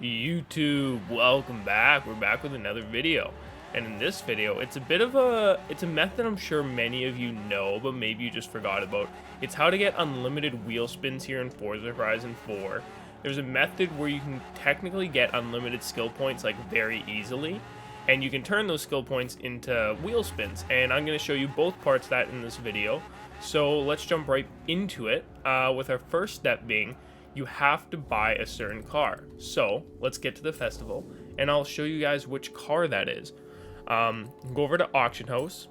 YouTube, welcome back. We're back with another video. And in this video, it's a method I'm sure many of you know, but maybe you just forgot about. It's how to get unlimited wheel spins here in Forza Horizon 4. There's a method where you can technically get unlimited skill points like very easily, and you can turn those skill points into wheel spins. And I'm going to show you both parts of that in this video. So let's jump right into it, with our first step being you have to buy a certain car. So let's get to the festival and I'll show you guys which car that is. Go over to auction house,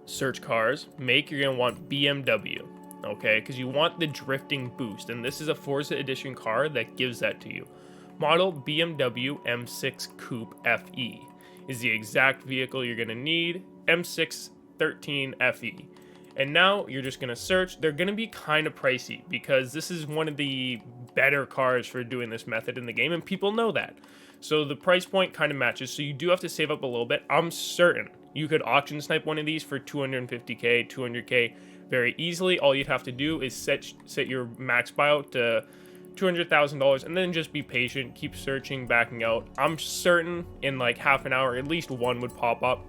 search cars, you're gonna want BMW, okay, because you want the drifting boost, and this is a Forza edition car that gives that to you. Model BMW M6 Coupe FE is the exact vehicle you're gonna need. M6 13 FE. And now you're just going to search. They're going to be kind of pricey because this is one of the better cars for doing this method in the game, and people know that. So the price point kind of matches, so you do have to save up a little bit. I'm certain you could auction snipe one of these for 250k, 200k very easily. All you'd have to do is set your max buyout to $200,000 and then just be patient, keep searching, backing out. I'm certain in like half an hour, at least one would pop up.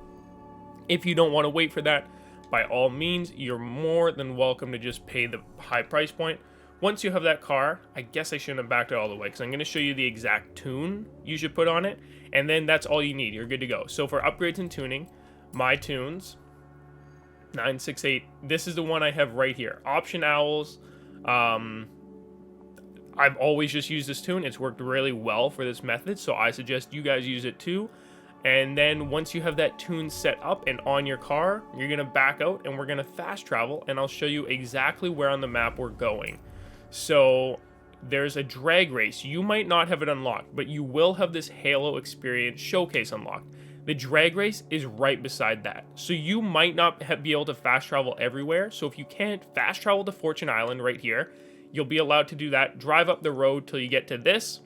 If you don't want to wait for that, by all means, you're more than welcome to just pay the high price point. Once you have that car, I guess I shouldn't have backed it all the way because I'm going to show you the exact tune you should put on it, and then that's all you need. You're good to go. So for upgrades and tuning, my tunes, 968, this is the one I have right here. Option Owls, I've always just used this tune. It's worked really well for this method, so I suggest you guys use it too. And then once you have that tune set up and on your car, you're going to back out and we're going to fast travel, and I'll show you exactly where on the map we're going. So there's a drag race. You might not have it unlocked, but you will have this Halo Experience Showcase unlocked. The drag race is right beside that. So you might not be able to fast travel everywhere. So if you can't fast travel to Fortune Island right here, you'll be allowed to do that. Drive up the road till you get to this.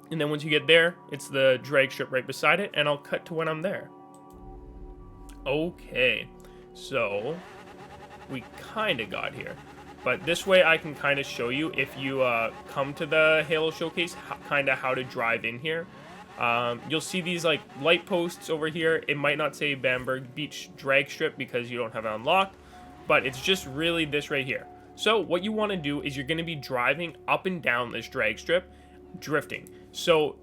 And then once you get there, it's the drag strip right beside it, and I'll cut to when I'm there. Okay, so we kind of got here. But this way I can kind of show you, if you come to the Halo Showcase, kind of how to drive in here. You'll see these like light posts over here. It might not say Bamberg Beach Drag Strip because you don't have it unlocked, but it's just really this right here. So what you want to do is you're going to be driving up and down this drag strip, drifting. So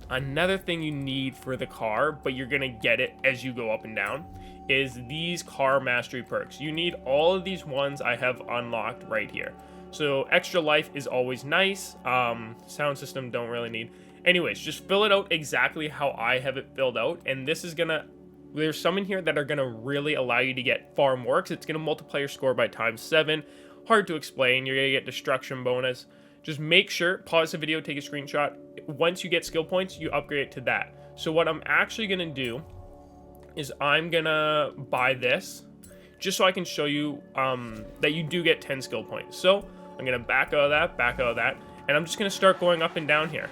another thing you need for the car, but you're gonna get it as you go up and down, is these car mastery perks. You need all of these ones I have unlocked right here. So extra life is always nice. Sound system don't really need. Anyways, just fill it out exactly how I have it filled out, and this is gonna, there's some in here that are gonna really allow you to get far more because it's gonna multiply your score by ×7. Hard to explain. You're gonna get destruction bonus. Just make sure, pause the video, take a screenshot. Once you get skill points, you upgrade it to that. So what I'm actually going to do is I'm going to buy this just so I can show you that you do get 10 skill points. So I'm going to back out of that, and I'm just going to start going up and down here.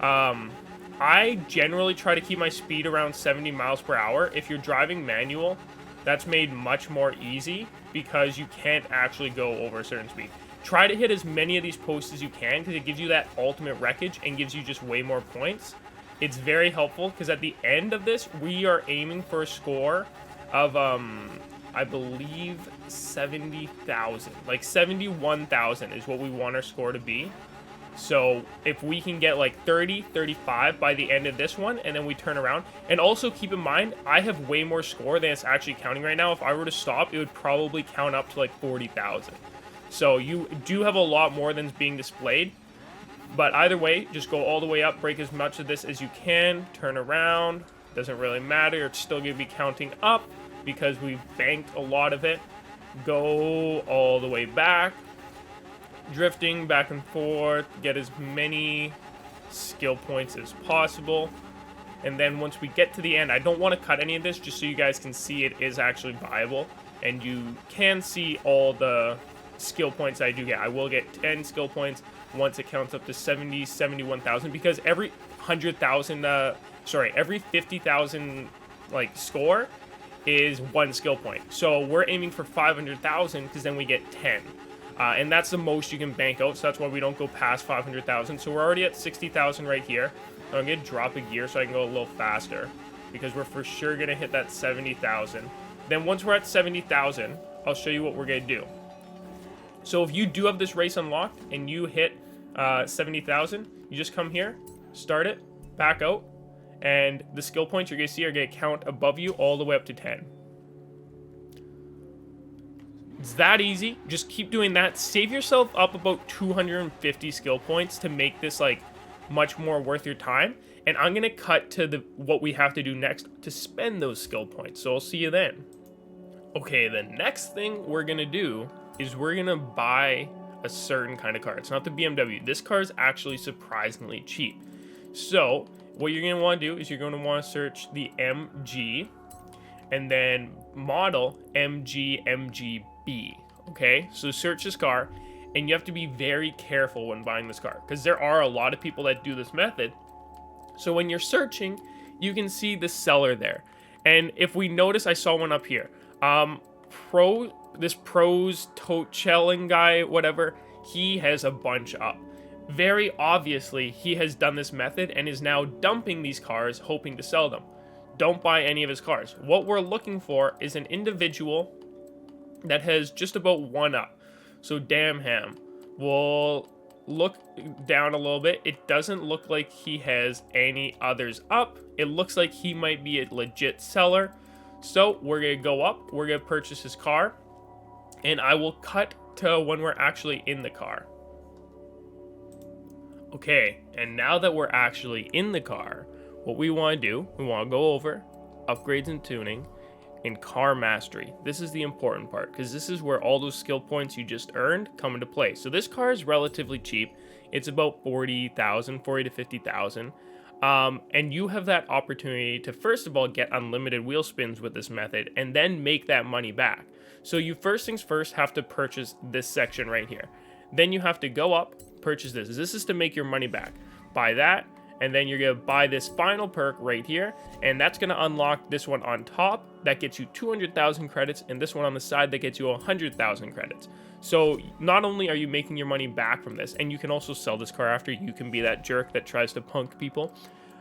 I generally try to keep my speed around 70 miles per hour. If you're driving manual, that's made much more easy because you can't actually go over a certain speed. Try to hit as many of these posts as you can because it gives you that ultimate wreckage and gives you just way more points. It's very helpful because at the end of this, we are aiming for a score of, I believe, 70,000. Like 71,000 is what we want our score to be. So if we can get like 30, 35 by the end of this one, and then we turn around. And also keep in mind, I have way more score than it's actually counting right now. If I were to stop, it would probably count up to like 40,000. So you do have a lot more than's being displayed. But either way, just go all the way up, break as much of this as you can, turn around. Doesn't really matter, it's still going to be counting up because we've banked a lot of it. Go all the way back, drifting back and forth, get as many skill points as possible. And then once we get to the end, I don't want to cut any of this just so you guys can see it is actually viable. And you can see all the skill points I do get. I will get 10 skill points once it counts up to 71,000 because every 100,000 every 50,000 like score is 1 skill point. So we're aiming for 500,000 because then we get 10. And that's the most you can bank out, so that's why we don't go past 500,000. So we're already at 60,000 right here. I'm going to drop a gear so I can go a little faster, because we're for sure going to hit that 70,000. Then once we're at 70,000, I'll show you what we're going to do. So if you do have this race unlocked and you hit 70,000, you just come here, start it, back out, and the skill points you're going to see are going to count above you all the way up to 10. It's that easy. Just keep doing that. Save yourself up about 250 skill points to make this like much more worth your time. And I'm going to cut to what we have to do next to spend those skill points. So I'll see you then. Okay, the next thing we're going to do is we're going to buy a certain kind of car. It's not the BMW. This car is actually surprisingly cheap. So what you're going to want to do is you're going to want to search the MG and then model MGB. Okay, so search this car, and you have to be very careful when buying this car, because there are a lot of people that do this method. So when you're searching, you can see the seller there, and if we notice, I saw one up here. This pros Tochelling guy, whatever, he has a bunch up. Very obviously, he has done this method and is now dumping these cars, hoping to sell them. Don't buy any of his cars. What we're looking for is an individual that has just about one up. So damn ham. We'll look down a little bit. It doesn't look like he has any others up. It looks like he might be a legit seller. So we're going to go up. We're going to purchase his car. And I will cut to when we're actually in the car. Okay, and now that we're actually in the car, what we want to do, we want to go over upgrades and tuning and car mastery. This is the important part, because this is where all those skill points you just earned come into play. So this car is relatively cheap. It's about 40,000, 40 to 50,000. And you have that opportunity to, first of all, get unlimited wheel spins with this method and then make that money back. So you first things first have to purchase this section right here. Then you have to go up, purchase this. This is to make your money back. Buy that, and then you're going to buy this final perk right here, and that's going to unlock this one on top. That gets you 200,000 credits, and this one on the side that gets you 100,000 credits. So not only are you making your money back from this, and you can also sell this car after. You can be that jerk that tries to punk people.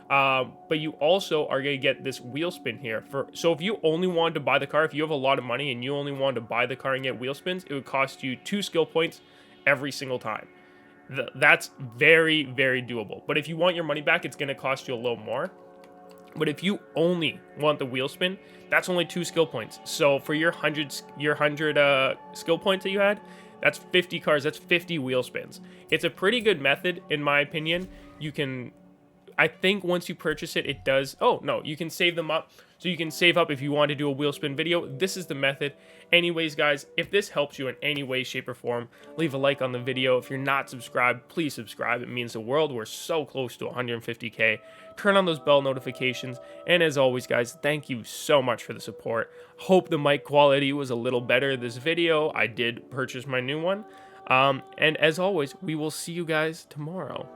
But you also are going to get this wheel spin here. So if you only wanted to buy the car, if you have a lot of money and you only wanted to buy the car and get wheel spins, it would cost you 2 skill points every single time. That's very, very doable. But if you want your money back, it's going to cost you a little more. But if you only want the wheel spin, that's only 2 skill points. So for your 100 skill points that you had, that's 50 cars. That's 50 wheel spins. It's a pretty good method, in my opinion. You can, I think once you purchase it, it does. Oh, no, you can save them up. So you can save up if you want to do a wheel spin video. This is the method. Anyways, guys, if this helps you in any way, shape, or form, leave a like on the video. If you're not subscribed, please subscribe. It means the world. We're so close to 150K. Turn on those bell notifications. And as always, guys, thank you so much for the support. Hope the mic quality was a little better this video. I did purchase my new one. And as always, we will see you guys tomorrow.